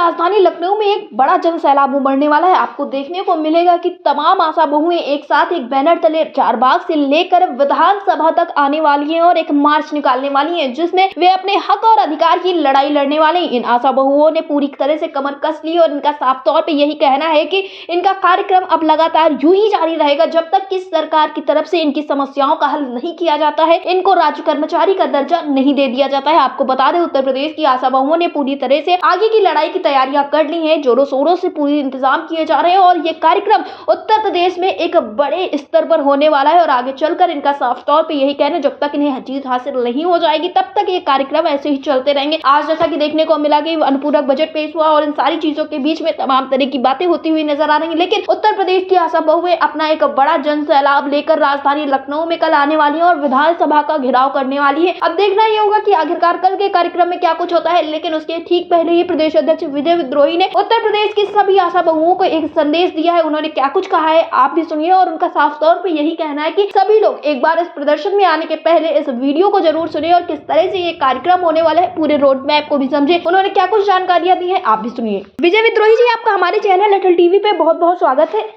राजधानी लखनऊ में एक बड़ा जन सैलाब उमड़ने वाला है। आपको देखने को मिलेगा कि तमाम आशा बहुएं एक साथ एक बैनर तले चारबाग से लेकर विधानसभा तक आने वाली हैं और एक मार्च निकालने वाली हैं, जिसमें वे अपने हक और अधिकार की लड़ाई लड़ने वाले हैं। इन आशा बहुओं ने पूरी तरह से कमर कस ली और इनका साफ तौर पर यही कहना है कि इनका कार्यक्रम अब लगातार यूं ही जारी रहेगा जब तक कि सरकार की तरफ से इनकी समस्याओं का हल नहीं किया जाता है, इनको राज्य कर्मचारी का दर्जा नहीं दे दिया जाता है। आपको बता दें, उत्तर प्रदेश की आशा बहुओं ने पूरी तरह से आगे की लड़ाई की तैयारियां कर ली हैं। जोरों शोरों से पूरी इंतजाम किए जा रहे हैं और ये कार्यक्रम उत्तर प्रदेश में एक बड़े स्तर पर होने वाला है और आगे चलकर इनका साफ तौर पे यही कहना, जब तक इन्हें जीत हासिल नहीं हो जाएगी तब तक ये कार्यक्रम ऐसे ही चलते रहेंगे। आज जैसा कि देखने को मिला कि अनुपूरक बजट पेश हुआ और इन सारी चीजों के बीच में तमाम तरह की बातें होती हुई नजर आ रही है, लेकिन उत्तर प्रदेश की आशा बहुएं अपना एक बड़ा जन सैलाब लेकर राजधानी लखनऊ में कल आने वाली है और विधानसभा का घेराव करने वाली है। अब देखना ये होगा कि आखिरकार कल के कार्यक्रम में क्या कुछ होता है, लेकिन उसके ठीक पहले ही प्रदेश अध्यक्ष विजय विद्रोही ने उत्तर प्रदेश की सभी आशा बहुओं को एक संदेश दिया है। उन्होंने क्या कुछ कहा है आप भी सुनिए और उनका साफ तौर पर यही कहना है कि सभी लोग एक बार इस प्रदर्शन में आने के पहले इस वीडियो को जरूर सुनिए और किस तरह से ये कार्यक्रम होने वाला है पूरे रोड मैप को भी समझे। उन्होंने क्या कुछ जानकारियां दी है आप भी सुनिए। विजय विद्रोही जी, आपका हमारे चैनल अटल टीवी पे बहुत बहुत स्वागत है।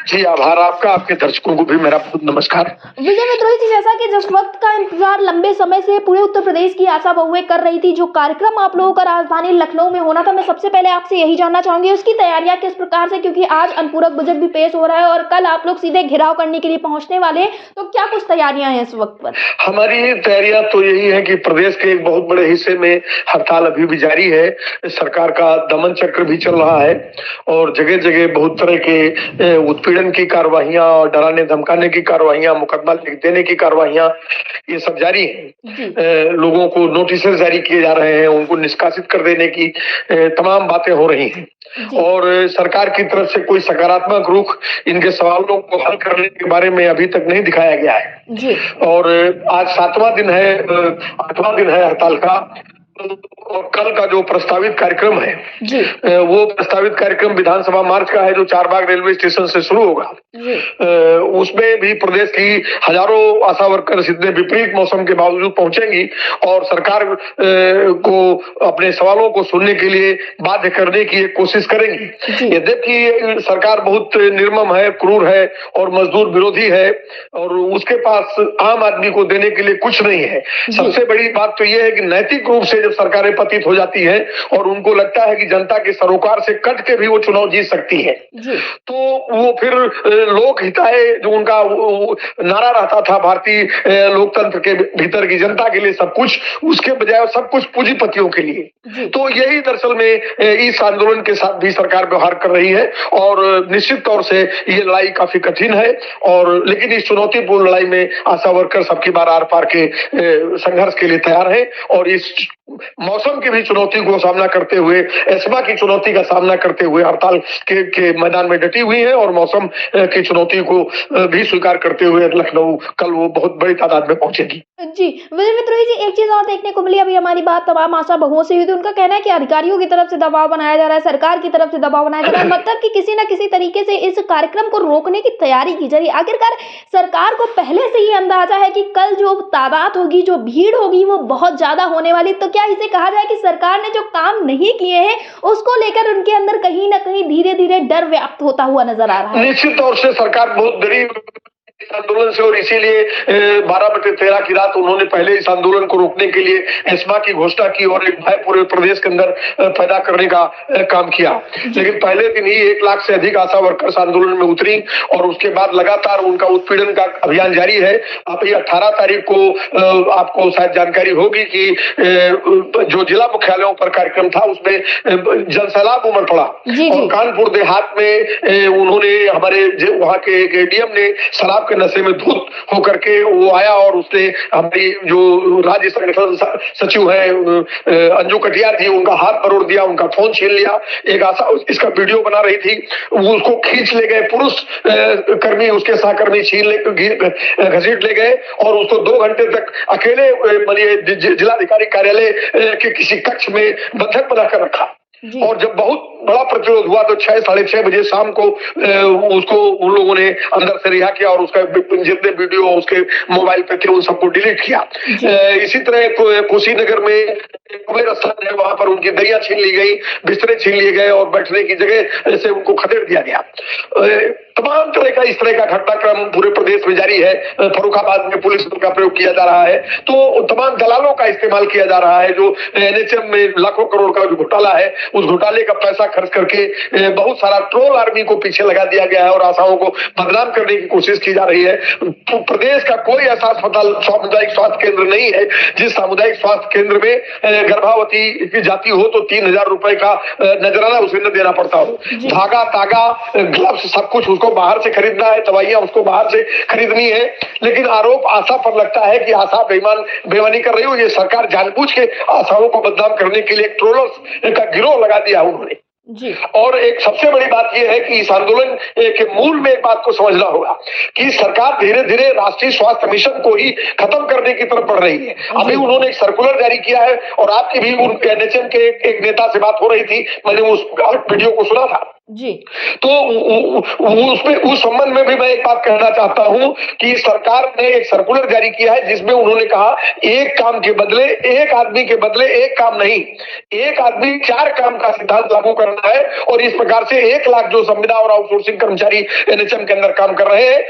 जी आभार आपका, आपके दर्शकों को भी मेरा बहुत नमस्कार। विजय विद्रोही जी, जैसा कि जिस वक्त का इंतजार लंबे समय से पूरे उत्तर प्रदेश की आशा बहुएं कर रही थी, जो कार्यक्रम आप लोगों का राजधानी लखनऊ में होना था, मैं सबसे पहले आपसे यही जानना चाहूंगी उसकी तैयारियां किस प्रकार से, क्योंकि आज अनुपूरक बजट भी पेश हो रहा है और कल आप लोग सीधे घेराव करने के लिए पहुंचने वाले हैं, तो क्या कुछ तैयारियां हैं इस वक्त पर? हमारी तैयारियां तो यही है कि प्रदेश के एक बहुत बड़े हिस्से में हड़ताल अभी भी जारी है, सरकार का दमन चक्र भी चल रहा है और जगह जगह बहुत तरह के उत्पीड़न की कार्रवाइयां और डराने धमकाने की कार्रवाइयां, मुकदमा लिख देने की कार्रवाइयां, ये सब जारी है। लोगों को नोटिस जारी किए जा रहे हैं, उनको निष्कासित कर देने की तमाम बातें हो रही हैं और सरकार की तरफ से कोई सकारात्मक रुख इनके सवालों को हल करने के बारे में अभी तक नहीं दिखाया गया है। और आज 7वां दिन है, 8वां दिन है हड़ताल का और कल का जो प्रस्तावित कार्यक्रम है वो प्रस्तावित कार्यक्रम विधानसभा मार्च का है, जो चारबाग रेलवे स्टेशन से शुरू होगा। उसमें भी प्रदेश की हजारों आशा वर्कर्स इतने विपरीत मौसम के बावजूद पहुंचेंगी और सरकार को अपने सवालों को सुनने के लिए बाध्य करने की एक कोशिश करेंगी। यद्यपि सरकार बहुत निर्मम है, क्रूर है और मजदूर विरोधी है और उसके पास आम आदमी को देने के लिए कुछ नहीं है। सबसे बड़ी बात तो यह है कि नैतिक रूप से जब सरकारें पतित हो जाती है और उनको लगता है कि जनता के सरोकार से कट के भी वो चुनाव जीत सकती है, तो वो फिर लोक हिताय जो उनका नारा रहता था, भारतीय लोकतंत्र के भीतर की जनता के लिए सब कुछ, उसके बजाय सब कुछ पूंजीपतियों के लिए। तो यही दरअसल में इस आंदोलन के साथ भी सरकार व्यवहार कर रही है और निश्चित तौर से ये लड़ाई काफी कठिन है और लेकिन इस चुनौतीपूर्ण लड़ाई में आशा वर्कर सबकी बार आर पार के संघर्ष के लिए तैयार है और इस मौसम की भी चुनौती को सामना करते हुए, एस्मा की चुनौती का सामना करते हुए हड़ताल के मैदान में डटी हुई है और मौसम की चुनौती को भी स्वीकार करते हुए लखनऊ कल वो बहुत बड़ी तादाद में पहुंचेगी। जी विजय विद्रोही जी, एक चीज और देखने को मिली, अभी हमारी बात तमाम आशा बहुओं से हुई थी, उनका कहना है कि अधिकारियों की तरफ से दबाव बनाया जा रहा है, सरकार की तरफ से दबाव बनाया जा रहा है, मतलब कि किसी न किसी तरीके से इस कार्यक्रम को रोकने की तैयारी की जा रही है। आखिरकार सरकार को पहले से ही अंदाजा है कि कल जो तादाद होगी, जो भीड़ होगी, वो बहुत ज्यादा होने वाली, तो क्या इसे कहा जाए कि सरकार ने जो काम नहीं किए हैं उसको लेकर उनके अंदर कहीं ना कहीं धीरे धीरे डर व्याप्त होता हुआ नजर आ रहा है? निश्चित तौर से सरकार बहुत डरी आंदोलन से और इसीलिए 12/13 की रात उन्होंने पहले इस आंदोलन को रोकने के लिए एस्मा की घोषणा की और एक भय पूरे प्रदेश के अंदर पैदा करने का काम किया। लेकिन पहले दिन ही 1 लाख से अधिक आशा वर्कर्स आंदोलन में उतरी और उसके बाद लगातार उनका उत्पीड़न का अभियान जारी है। आप ये 18 तारीख को आपको शायद जानकारी होगी कि जो जिला मुख्यालयों पर कार्यक्रम था उसमें जनसैलाब उमड़ पड़ा और कानपुर देहात में उन्होंने हमारे वहां के एडीएम ने शराब के नशे में धुत होकर के वो आया और उसने हमारी जो राज्य संगठन सचिव है अंजू कटियार जी, उनका हाथ मरोड़ दिया, उनका फोन छीन लिया। एक आशा इसका वीडियो बना रही थी, वो उसको खींच ले गए, पुरुष कर्मी उसके सहकर्मी घसीट ले गए और उसको 2 घंटे तक अकेले जिलाधिकारी कार्यालय के किसी कक्ष में बंधक बनाकर रखा और जब बहुत बड़ा प्रतिरोध हुआ तो 6-6:30 बजे शाम को उसको उन लोगों ने अंदर से रिहा किया और उसका जितने वीडियो उसके मोबाइल पे थे उन सबको डिलीट किया। इसी तरह कुशीनगर में कुबेर स्थान है, वहां पर उनकी दरिया छीन ली गई, बिस्तरे छीन लिए गए और बैठने की जगह से उनको खदेड़ दिया गया। तमाम तरह का इस तरह का घटनाक्रम पूरे प्रदेश में जारी है। फर्रुखाबाद में पुलिस बल का प्रयोग किया जा रहा है, तो तमाम दलालों का इस्तेमाल किया जा रहा है। जो एनएचएम में लाखों करोड़ का जो घोटाला है, उस घोटाले का पैसा खर्च करके बहुत सारा ट्रोल आर्मी को पीछे लगा दिया गया है और आशाओं को बदनाम करने की कोशिश की जा रही है। तो प्रदेश का कोई ऐसा अस्पताल, सामुदायिक स्वास्थ्य केंद्र नहीं है जिस सामुदायिक स्वास्थ्य केंद्र में गर्भवती की जाती हो तो 3,000 रुपए का नजराना उसे न देना पड़ता हो। धागा, तागा, ग्लव्स, सब कुछ उसको बाहर से खरीदना है, दवाइयां उसको बाहर से खरीदनी है। लेकिन आरोप आशा पर लगता है कि आशा बेईमानी कर रही हो। ये सरकार जानबूझ के आशाओं को बदनाम करने के लिए ट्रोलर्स का गिरोह लगा दिया उन्होंने जी। और एक सबसे बड़ी बात यह है कि इस आंदोलन के मूल में एक बात को समझना होगा कि सरकार धीरे धीरे राष्ट्रीय स्वास्थ्य मिशन को ही खत्म करने की तरफ बढ़ रही है। अभी उन्होंने एक सर्कुलर जारी किया है और आपकी भी उन एनएचएम के एक नेता से बात हो रही थी, मैंने उस वीडियो को सुना था जी। तो उसमें उस संबंध में भी मैं एक बात कहना चाहता हूं कि सरकार ने एक सर्कुलर जारी किया है जिसमें उन्होंने कहा एक काम के बदले, एक आदमी के बदले एक काम नहीं, एक आदमी 4 काम का सिद्धांत लागू करना है। और इस प्रकार से 1 लाख जो संविदा और आउटसोर्सिंग कर्मचारी एनएचएम के अंदर काम कर रहे हैं,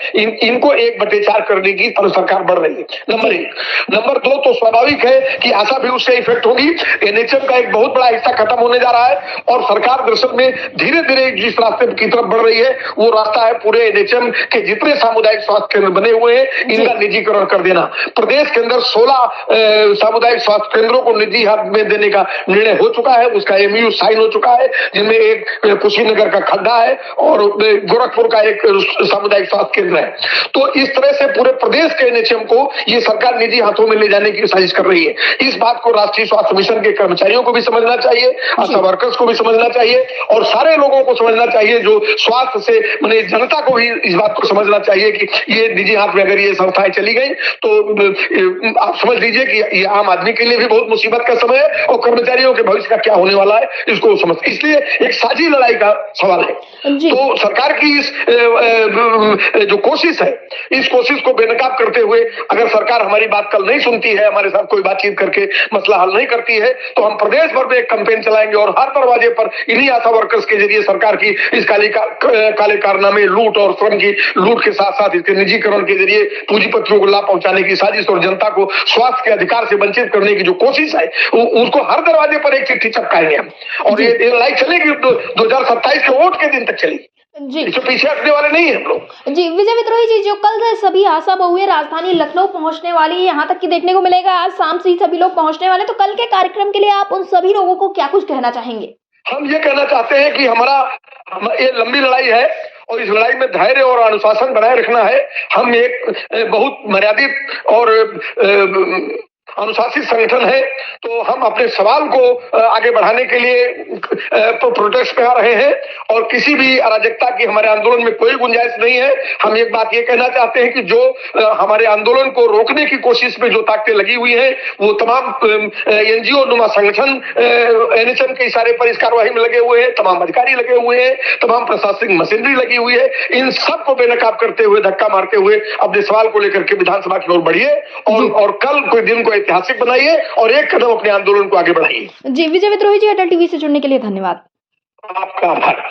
इनको 1/4 करने की तरफ सरकार बढ़ रही है। नंबर 1। नंबर 2, तो स्वाभाविक है कि आशा भी उससे इफेक्ट होगी। एनएचएम का एक बहुत बड़ा हिस्सा खत्म होने जा रहा है और सरकार दरअसल में धीरे धीरे जिस रास्ते की तरफ बढ़ रही है वो रास्ता है पूरे एनएचएम के जितने सामुदायिक स्वास्थ्य केंद्र बने हुए हैं इनका निजीकरण कर देना। प्रदेश के अंदर 16 सामुदायिक स्वास्थ्य केंद्रों को निजी हाथ में देने का निर्णय हो चुका है, उसका एमयू साइन हो चुका है, जिनमें एक कुशीनगर का खड्डा है और गोरखपुर का एक सामुदायिक स्वास्थ्य केंद्र है। तो इस तरह से पूरे प्रदेश के एनएचएम को ये सरकार निजी हाथों में ले जाने की साजिश कर रही है। इस बात को राष्ट्रीय स्वास्थ्य मिशन के कर्मचारियों को भी समझना चाहिए, आशा वर्कर्स को भी समझना चाहिए और सारे लोगों को समझना चाहिए जो स्वास्थ्य से माने जनता को भी इस बात को समझना चाहिए कि ये निजी हाथ में अगर ये संस्थाएं चली गई तो आप समझ लीजिए कि ये आम आदमी के लिए भी बहुत मुसीबत का समय है और कर्मचारियों के भविष्य का क्या होने वाला है इसको समझ, इसलिए एक साझी लड़ाई का सवाल है। तो सरकार की इस जो कोशिश है, इस कोशिश को बेनकाब करते हुए अगर सरकार हमारी बात कल नहीं सुनती है, हमारे साथ कोई बातचीत करके मसला हल नहीं करती है, तो हम प्रदेश भर में एक कैंपेन चलाएंगे और हर दरवाजे पर इन्हीं आशा वर्कर्स के जरिए सरकार की इस काले कारनामे, लूट और श्रम की लूट के साथ साथ इसके निजीकरण के जरिए पूंजीपतियों को लाभ पहुंचाने की साजिश और जनता को स्वास्थ्य के अधिकार से वंचित करने की जो कोशिश है उसको हर दरवाजे पर एक चिट्ठी चिपकाएंगे हम। और ये लड़ाई चलेगी 2027 के वोट के दिन तक चलेगी जी। इससे पीछे हटने वाले नहीं है हम लोग जी। विजय विद्रोही जी, जो कल से सभी आशा बहुएं राजधानी लखनऊ पहुंचने वाली है, यहाँ तक कि देखने को मिलेगा आज शाम से ही सभी लोग पहुंचने वाले, तो कल के कार्यक्रम के लिए आप उन सभी लोगों को क्या कुछ कहना चाहेंगे? हम ये कहना चाहते हैं कि ये लंबी लड़ाई है और इस लड़ाई में धैर्य और अनुशासन बनाए रखना है। हम एक बहुत मर्यादित और अनुशासित संगठन है, तो हम अपने सवाल को आगे बढ़ाने के लिए प्रोटेस्ट में आ रहे हैं और किसी भी अराजकता की हमारे आंदोलन में कोई गुंजाइश नहीं है। हम एक बात ये कहना चाहते हैं कि जो हमारे आंदोलन को रोकने की कोशिश में जो ताकतें लगी हुई हैं वो तमाम एनजीओ नुमा संगठन एनएचएम के इशारे पर इस कार्रवाई में लगे हुए हैं, तमाम अधिकारी लगे हुए हैं, तमाम प्रशासनिक मशीनरी लगी हुई है। इन सब को बेनकाब करते हुए, धक्का मारते हुए अपने सवाल को लेकर के विधानसभा की ओर बढ़िए और कल कोई दिन को ऐतिहासिक बनाइए और एक कदम अपने आंदोलन को आगे बढ़ाइए। जी, विजय विद्रोही जी, अटल टीवी से जुड़ने के लिए धन्यवाद। आपका आभार।